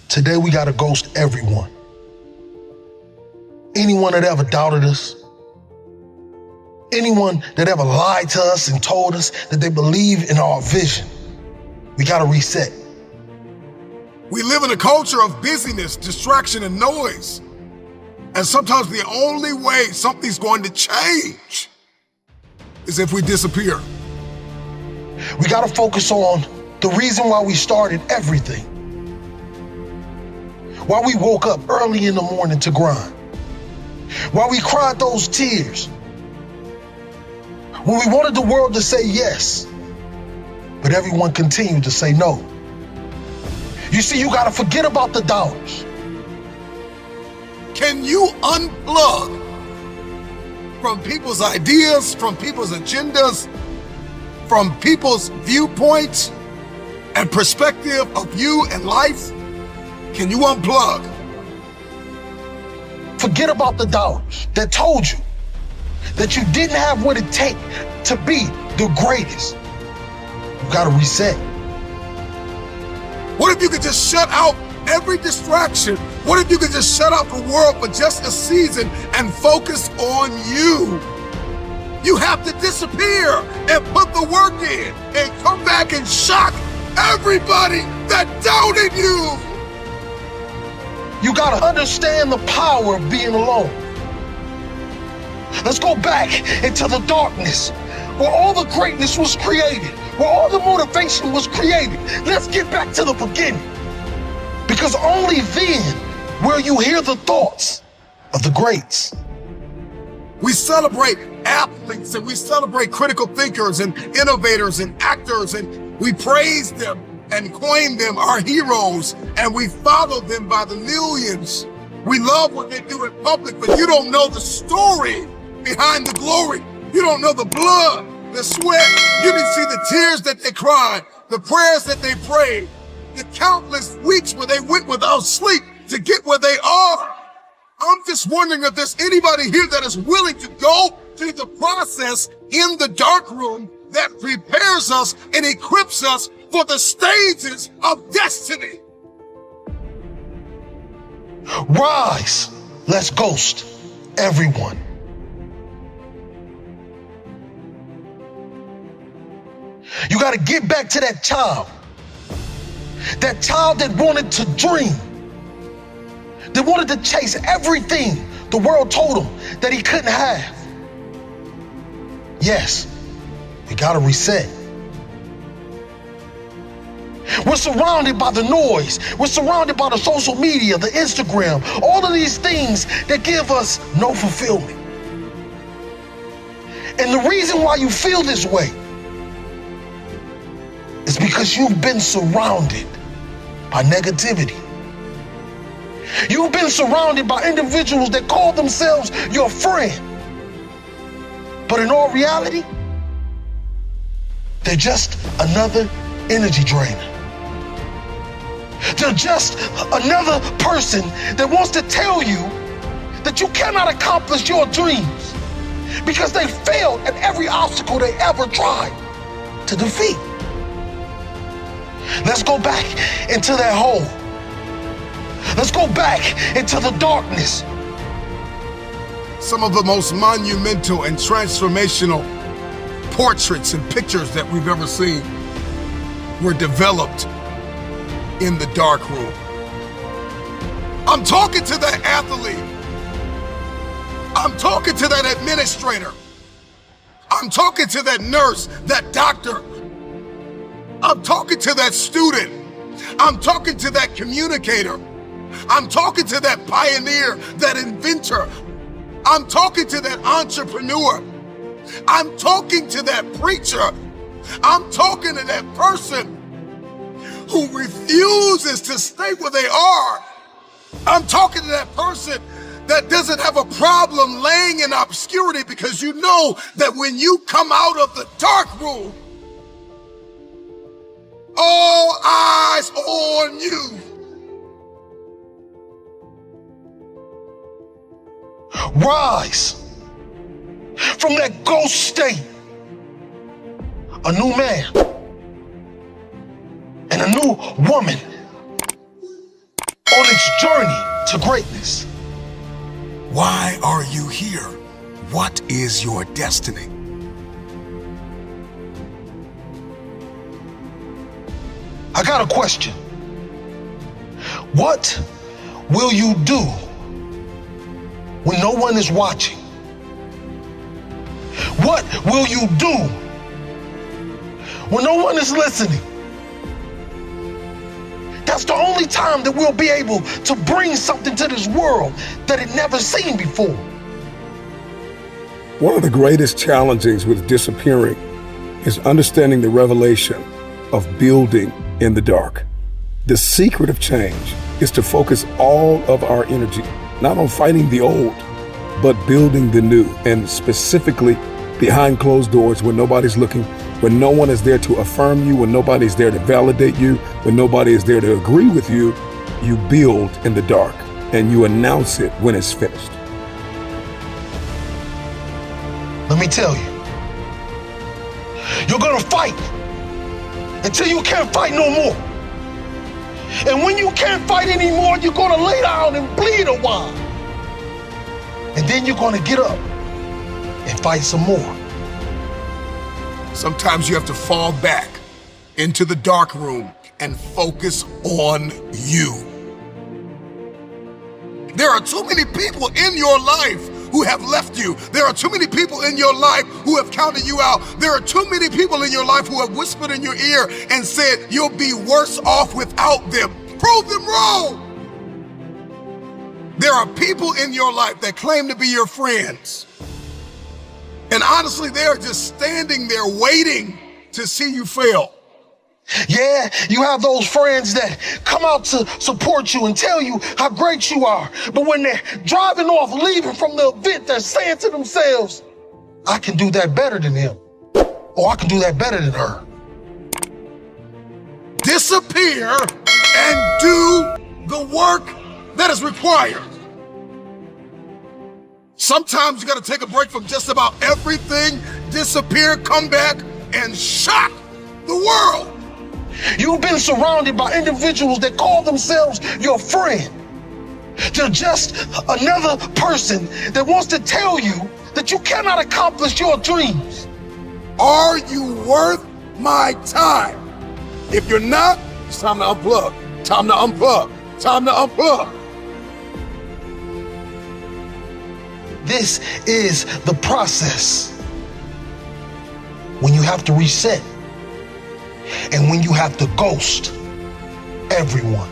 Today we gotta ghost everyone. Anyone that ever doubted us, anyone that ever lied to us and told us that they believe in our vision, we gotta reset. We live in a culture of busyness, distraction, and noise. And sometimes the only way something's going to change is if we disappear. We gotta focus on the reason why we started everything. Why we woke up early in the morning to grind. Why we cried those tears. When we wanted the world to say yes, but everyone continued to say no. You see, you gotta forget about the dollars. Can you unplug from people's ideas, from people's agendas, from people's viewpoints and perspective of you and life? Can you unplug? Forget about the dollars that told you that you didn't have what it takes to be the greatest. You gotta reset. What if you could just shut out every distraction? What if you could just shut out the world for just a season and focus on you? You have to disappear and put the work in and come back and shock everybody that doubted you. You gotta understand the power of being alone. Let's go back into the darkness where all the greatness was created, where all the motivation was created. Let's get back to the beginning. Because only then will you hear the thoughts of the greats. We celebrate athletes and we celebrate critical thinkers and innovators and actors, and we praise them and claim them our heroes, and we follow them by the millions. We love what they do in public, but you don't know the story behind the glory. You don't know the blood, the sweat. You didn't see the tears that they cried, the prayers that they prayed, the countless weeks where they went without sleep to get where they are. I'm just wondering if there's anybody here that is willing to go through the process in the dark room that prepares us and equips us for the stages of destiny. Rise, let's ghost everyone. You gotta get back to that child that wanted to dream, that wanted to chase everything the world told him that he couldn't have. Yes, you gotta reset. We're surrounded by the noise. We're surrounded by the social media, the Instagram, all of these things that give us no fulfillment. And the reason why you feel this way is because you've been surrounded by negativity. You've been surrounded by individuals that call themselves your friend. But in all reality, they're just another energy drainer. They're just another person that wants to tell you that you cannot accomplish your dreams because they failed at every obstacle they ever tried to defeat. Let's go back into that hole. Let's go back into the darkness. Some of the most monumental and transformational portraits and pictures that we've ever seen were developed in the dark room. I'm talking to that athlete. I'm talking to that administrator. I'm talking to that nurse, that doctor. I'm talking to that student. I'm talking to that communicator. I'm talking to that pioneer, that inventor. I'm talking to that entrepreneur. I'm talking to that preacher. I'm talking to that person who refuses to stay where they are. I'm talking to that person that doesn't have a problem laying in obscurity, because you know that when you come out of the dark room, all eyes on you. Rise from that ghost state, a new man and a new woman on its journey to greatness. Why are you here? What is your destiny? I got a question. What will you do when no one is watching? What will you do when no one is listening? That's the only time that we'll be able to bring something to this world that it never seen before. One of the greatest challenges with disappearing is understanding the revelation of building in the dark. The secret of change is to focus all of our energy, not on fighting the old, but building the new, and specifically behind closed doors when nobody's looking, when no one is there to affirm you, when nobody's there to validate you, when nobody is there to agree with you, you build in the dark and you announce it when it's finished. Let me tell you, you're gonna fight until you can't fight no more. And when you can't fight anymore, you're gonna lay down and bleed a while. And then you're gonna get up and fight some more. Sometimes you have to fall back into the dark room and focus on you. There are too many people in your life who have left you. There are too many people in your life who have counted you out. There are too many people in your life who have whispered in your ear and said, you'll be worse off without them. Prove them wrong. There are people in your life that claim to be your friends. And honestly, they are just standing there waiting to see you fail. Yeah, you have those friends that come out to support you and tell you how great you are. But when they're driving off, leaving from the event, they're saying to themselves, I can do that better than him. Or I can do that better than her. Disappear and do the work that is required. Sometimes you got to take a break from just about everything, disappear, come back, and shock the world. You've been surrounded by individuals that call themselves your friend. They're just another person that wants to tell you that you cannot accomplish your dreams. Are you worth my time? If you're not, it's time to unplug. Time to unplug. Time to unplug. This is the process when you have to reset and when you have to ghost everyone.